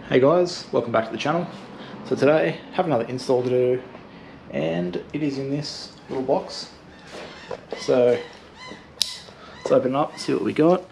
Hey guys, welcome back to the channel. So today, I have another install to do, and it is in this little box. So let's open it up, see what we got.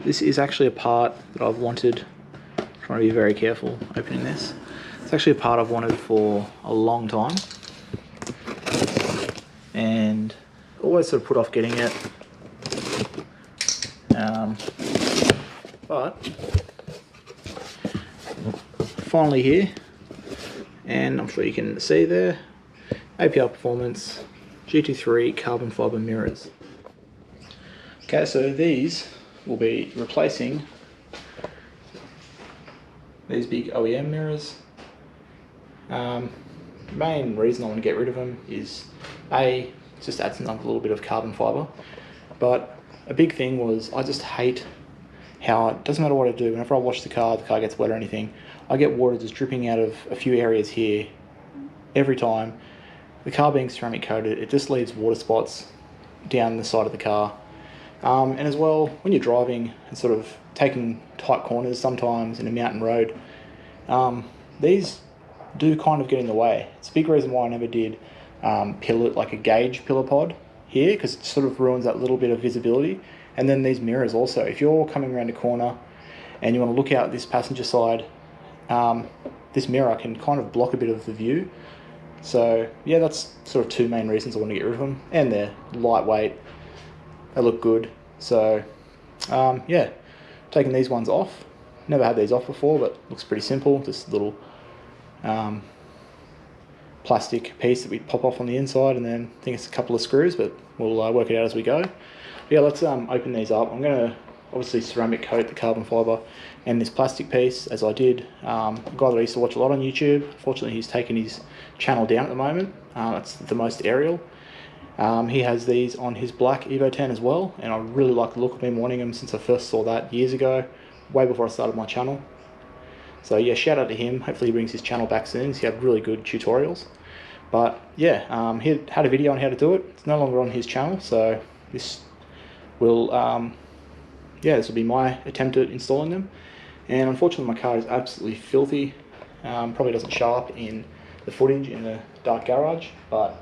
This is actually a part that I've wanted. I'm trying to be very careful opening this. It's actually a part I've wanted for a long time, and always sort of put off getting it. But finally here, and I'm sure you can see there, APR Performance GT3 carbon fiber mirrors. Okay, so these will be replacing these big OEM mirrors. Main reason I want to get rid of them is A, just adds a little bit of carbon fiber, but a big thing was I just hate how it doesn't matter what I do, whenever I wash the car gets wet or anything, I get water just dripping out of a few areas here every time. The car being ceramic coated, it just leaves water spots down the side of the car. And as well, when you're driving and sort of taking tight corners sometimes in a mountain road, these do kind of get in the way. It's a big reason why I never did like a gauge pillar pod here, because it sort of ruins that little bit of visibility. And then these mirrors also, if you're coming around a corner and you want to look out this passenger side, this mirror can kind of block a bit of the view. So yeah, that's sort of two main reasons I want to get rid of them. And they're lightweight, they look good. So yeah, taking these ones off. Never had these off before, but looks pretty simple. Just a little plastic piece that we pop off on the inside, and then I think it's a couple of screws, but we'll work it out as we go. Yeah, let's open these up. I'm going to obviously ceramic coat the carbon fiber and this plastic piece, as I did. A guy that I used to watch a lot on YouTube, fortunately he's taken his channel down at the moment. It's the most aerial. He has these on his black EVO 10 as well, and I really like the look of him wanting them since I first saw that years ago, way before I started my channel. So yeah, shout out to him. Hopefully he brings his channel back soon. He had really good tutorials. But yeah, he had a video on how to do it. It's no longer on his channel, so this will this will be my attempt at installing them. And unfortunately my car is absolutely filthy. Probably doesn't show up in the footage in the dark garage, but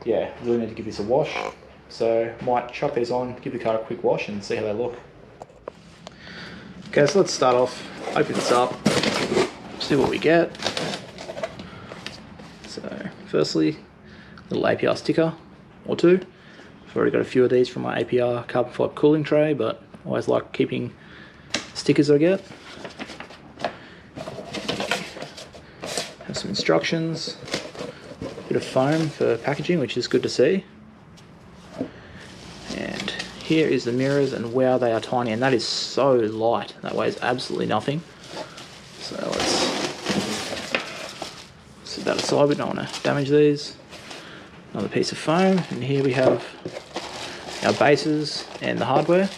yeah, really need to give this a wash. So might chuck these on, give the car a quick wash and see how they look. Okay, so let's start off, open this up, see what we get. So firstly, a little APR sticker or two. I've already got a few of these from my APR carbon fiber cooling tray, but I always like keeping stickers I get. Have some instructions, a bit of foam for packaging, which is good to see. And here is the mirrors, and wow, they are tiny, and that is so light. That weighs absolutely nothing. So let's set that aside, we don't want to damage these. Another piece of foam, and here we have our bases and the hardware.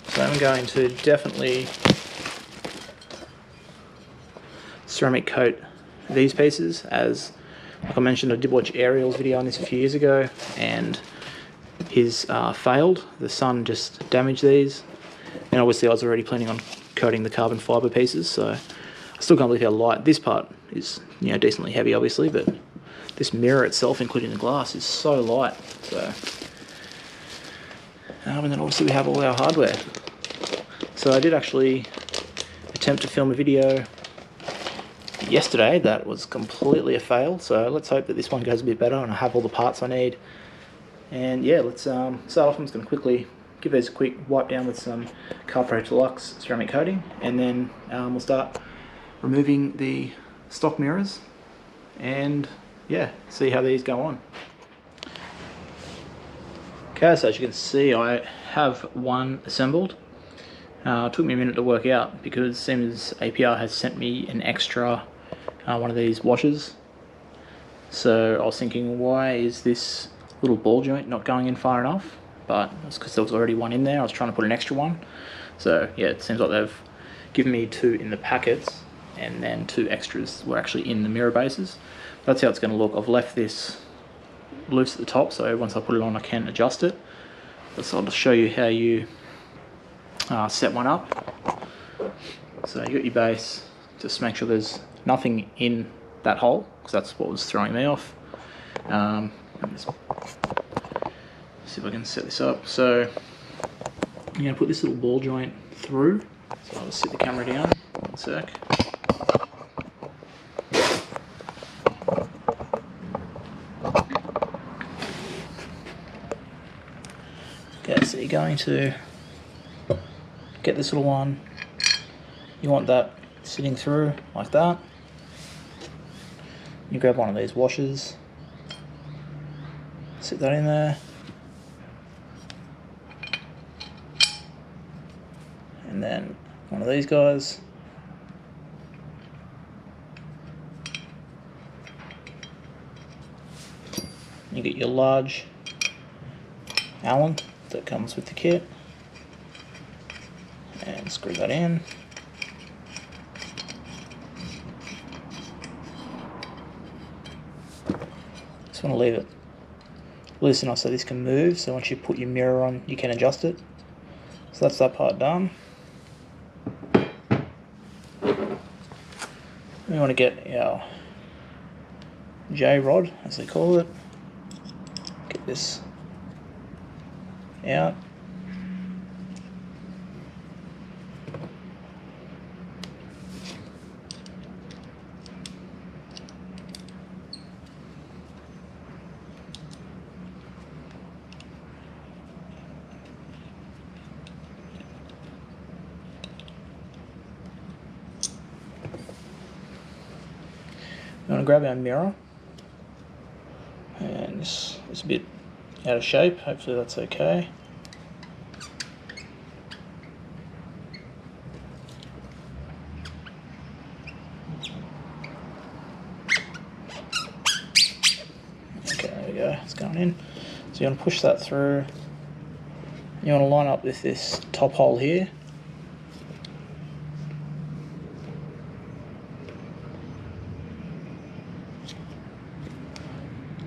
So I'm going to definitely ceramic coat these pieces, as like I mentioned, I did watch Ariel's video on this a few years ago, and his failed. The sun just damaged these, and obviously I was already planning on coating the carbon fiber pieces, so I still can't believe how light this part is. You know, decently heavy obviously, but this mirror itself, including the glass, is so light. So and then obviously we have all our hardware. So I did actually attempt to film a video yesterday that was completely a fail, so let's hope that this one goes a bit better and I have all the parts I need. And yeah, let's start off. I'm just going to quickly give these a quick wipe down with some CarPro Deluxe ceramic coating, and then we'll start removing the stock mirrors and yeah, see how these go on. Okay, so as you can see, I have one assembled. It took me a minute to work out, because it seems APR has sent me an extra one of these washers. So I was thinking, why is this little ball joint not going in far enough? But it's because there was already one in there. I was trying to put an extra one. So yeah, it seems like they've given me two in the packets, and then two extras were actually in the mirror bases. That's how it's going to look. I've left this loose at the top, so once I put it on I can adjust it. So I'll just show you how you set one up. So you got your base, just make sure there's nothing in that hole, because that's what was throwing me off. Let me just see if I can set this up. So I'm going to put this little ball joint through. So I'll just sit the camera down, 1 sec. Okay, so you're going to get this little one. You want that sitting through like that. You grab one of these washers, sit that in there, and then one of these guys. You get your large Allen that comes with the kit, and screw that in. Just want to leave it loose enough so this can move, so once you put your mirror on you can adjust it. So that's that part done. We want to get our J rod, as they call it. Get this out. We want to grab our mirror, and this is a bit out of shape, hopefully that's okay. Okay, there we go, it's going in. So you want to push that through. You want to line up with this top hole here.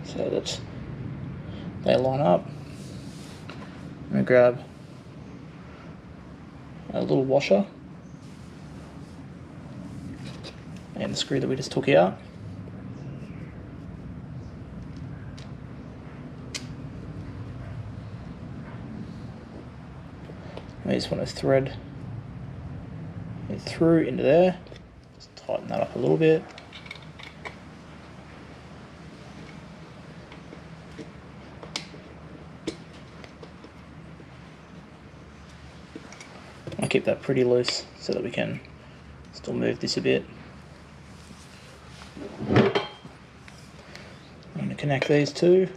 So that they line up. I'm going to grab a little washer and the screw that we just took out. We just want to thread it through into there. Just tighten that up a little bit. I'll keep that pretty loose so that we can still move this a bit. I'm going to connect these two.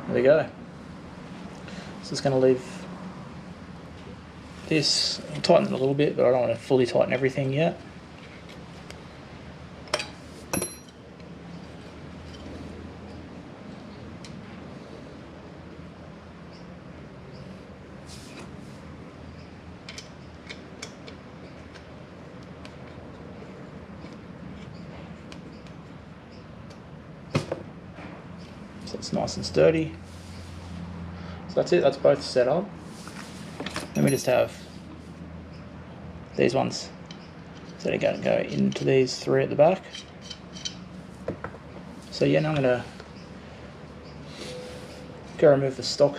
There we go. So it's going to leave this, I'll tighten it a little bit, but I don't want to fully tighten everything yet. So it's nice and sturdy. So that's it, that's both set up. Then we just have these ones that are going to go into these three at the back. So yeah, now I'm going to go remove the stock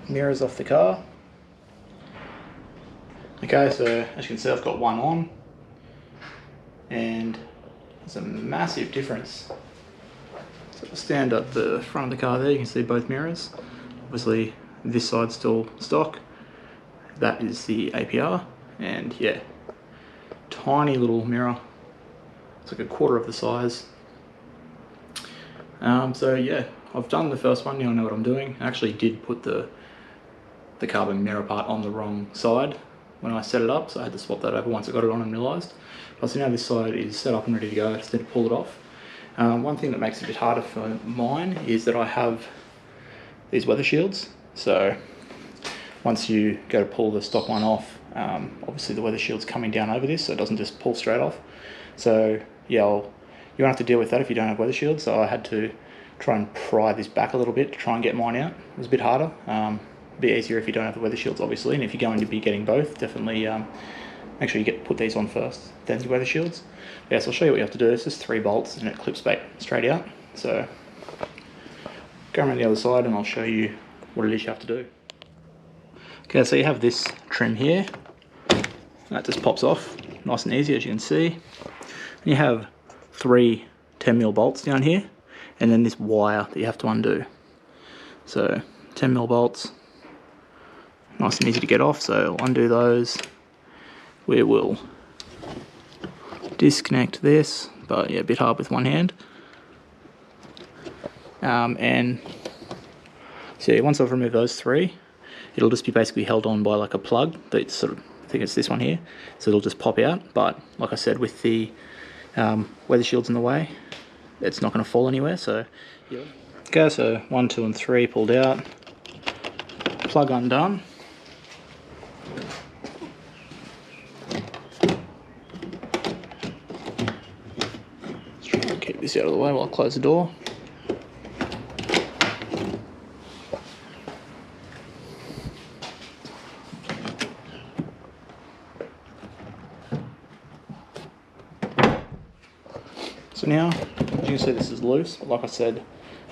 mirrors off the car. Okay, so as you can see I've got one on, and there's a massive difference. So if I stand at the front of the car there, you can see both mirrors. Obviously this side's still stock, that is the APR, and yeah, tiny little mirror. It's like a quarter of the size. So yeah, I've done the first one, now I know what I'm doing. I actually did put the carbon mirror part on the wrong side, when I set it up, so I had to swap that over once I got it on and realised. But so now this side is set up and ready to go, I just need to pull it off. One thing that makes it a bit harder for mine is that I have these weather shields. So once you go to pull the stock one off, obviously the weather shield's coming down over this, so it doesn't just pull straight off. So yeah, you won't have to deal with that if you don't have weather shields. So I had to try and pry this back a little bit to try and get mine out. It was a bit harder. A bit easier if you don't have the weather shields, obviously, and if you're going to be getting both, definitely make sure you put these on first, then your weather shields. Yeah, so I'll show you what you have to do. It's just 3 bolts and it clips back straight out. So go around the other side and I'll show you what it is you have to do. Okay, so you have this trim here. That just pops off, nice and easy, as you can see. And you have 3 10mm bolts down here, and then this wire that you have to undo. So 10mm bolts, nice and easy to get off, so I'll undo those. We will disconnect this, but yeah, a bit hard with one hand. And so yeah, once I've removed those 3, it'll just be basically held on by like a plug that's sort of, I think it's this one here, so it'll just pop out. But like I said, with the weather shields in the way, it's not going to fall anywhere. So yeah. Okay, so 1, 2 and 3 pulled out, plug undone. Let's try and keep this out of the way while I close the door. So now, as you can see, this is loose, but like I said,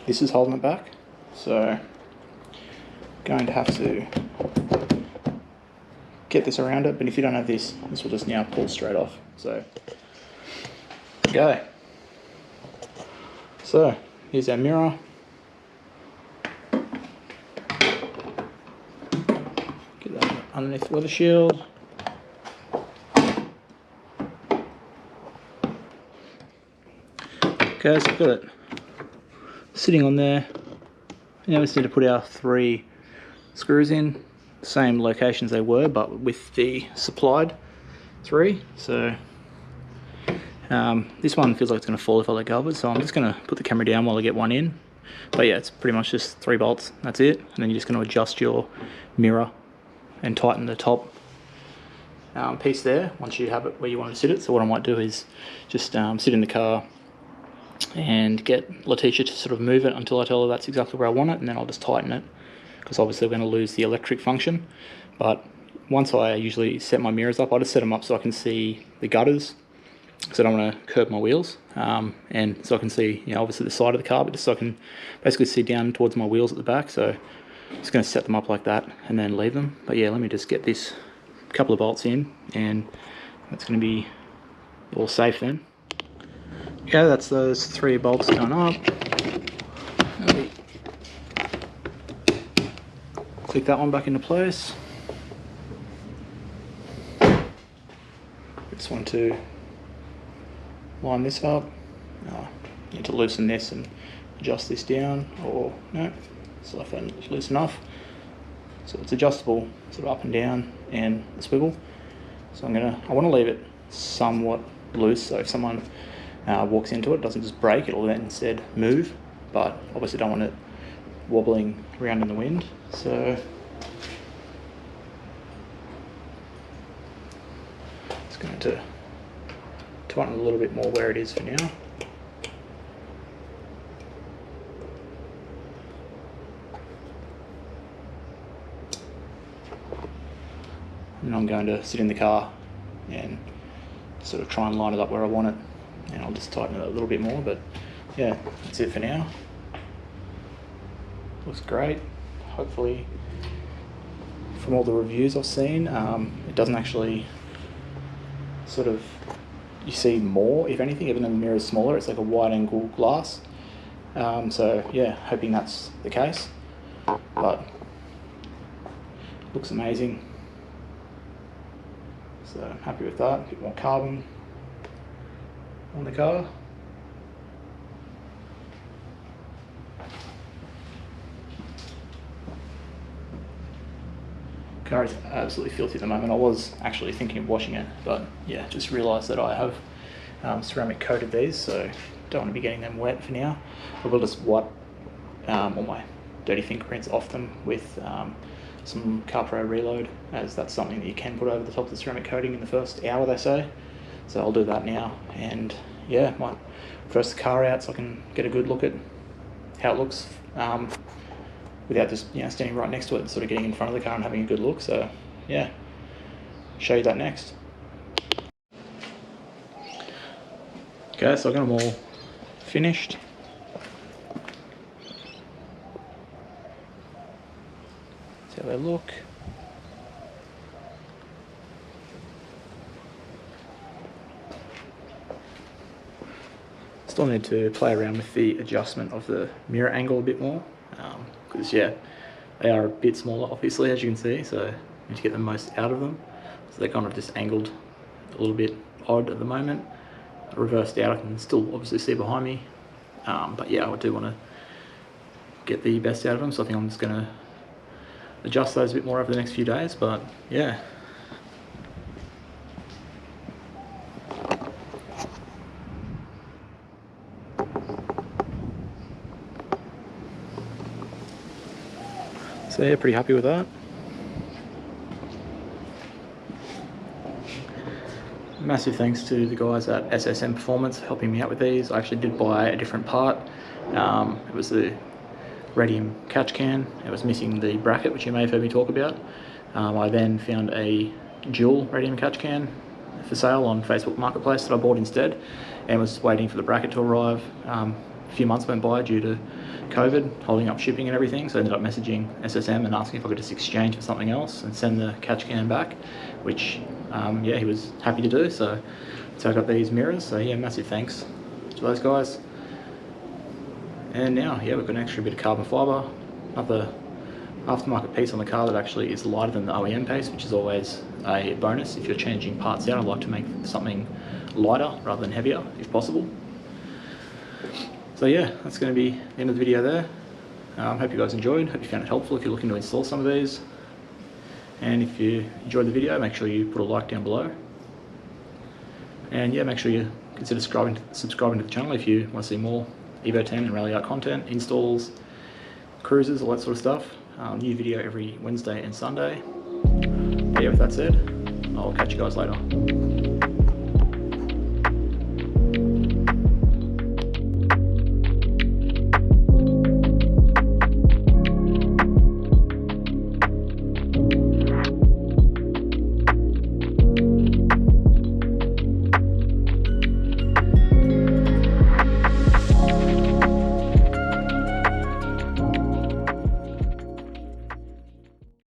this is holding it back. So, going to have to get this around it, but if you don't have this, this will just now pull straight off. So, go. So, here's our mirror. Get that underneath the weather shield. Okay, so I've got it sitting on there. Now we just need to put our 3 screws in, same locations they were, but with the supplied 3. So this one feels like it's going to fall if I let go of it, so I'm just going to put the camera down while I get one in. But yeah, it's pretty much just 3 bolts, that's it. And then you're just going to adjust your mirror and tighten the top piece there once you have it where you want to sit it. So what I might do is just sit in the car and get Letitia to sort of move it until I tell her that's exactly where I want it, and then I'll just tighten it, because obviously we're going to lose the electric function. But once I usually set my mirrors up, I just set them up so I can see the gutters, because I don't want to curb my wheels, and so I can see, you know, obviously the side of the car, but just so I can basically see down towards my wheels at the back. So I'm just going to set them up like that and then leave them. But yeah, let me just get this couple of bolts in, and that's going to be all safe then. Okay, that's those 3 bolts done up. Let me click that one back into place. Just want to line this up. Need to loosen this and adjust this down, or no, so if that's loose enough. So it's adjustable sort of up and down and the swivel. So I want to leave it somewhat loose, so if someone walks into it, doesn't just break, it'll then instead move, but obviously don't want it wobbling around in the wind. So it's going to tighten a little bit more where it is for now. And I'm going to sit in the car and sort of try and line it up where I want it, and I'll just tighten it a little bit more. But yeah, that's it for now. Looks great. Hopefully, from all the reviews I've seen, it doesn't actually sort of, you see more, if anything, even though the mirror is smaller, it's like a wide angle glass. So yeah, hoping that's the case, but looks amazing. So I'm happy with that. A bit more carbon on the car. Car is absolutely filthy at the moment. I was actually thinking of washing it, but yeah, just realised that I have ceramic coated these, so don't want to be getting them wet for now. I will just wipe all my dirty fingerprints off them with some CarPro Reload, as that's something that you can put over the top of the ceramic coating in the first hour, they say. So I'll do that now, and yeah, might press the car out so I can get a good look at how it looks without just standing right next to it and sort of getting in front of the car and having a good look. So yeah, show you that next. Okay, so I've got them all finished. See how they look. Still need to play around with the adjustment of the mirror angle a bit more, because yeah, they are a bit smaller obviously, as you can see, so I need to get the most out of them. So they're kind of just angled a little bit odd at the moment. Reversed out, I can still obviously see behind me, but yeah, I do want to get the best out of them, so I think I'm just going to adjust those a bit more over the next few days. But yeah, so yeah, pretty happy with that. Massive thanks to the guys at SSM Performance for helping me out with these. I actually did buy a different part. It was the radium catch can. It was missing the bracket, which you may have heard me talk about. I then found a dual radium catch can for sale on Facebook Marketplace that I bought instead, and was waiting for the bracket to arrive. A few months went by due to COVID, holding up shipping and everything, so I ended up messaging SSM and asking if I could just exchange for something else and send the catch can back, which yeah, he was happy to do. So I got these mirrors, so yeah, massive thanks to those guys. And now, yeah, we've got an extra bit of carbon fibre, another aftermarket piece on the car that actually is lighter than the OEM piece, which is always a bonus. If you're changing parts out, I'd like to make something lighter rather than heavier, if possible. So yeah, that's going to be the end of the video there. Hope you guys enjoyed, hope you found it helpful if you're looking to install some of these. And if you enjoyed the video, make sure you put a like down below. And yeah, make sure you consider subscribing to the channel if you want to see more EVO 10 and Rally Art content, installs, cruises, all that sort of stuff. New video every Wednesday and Sunday. But yeah, with that said, I'll catch you guys later.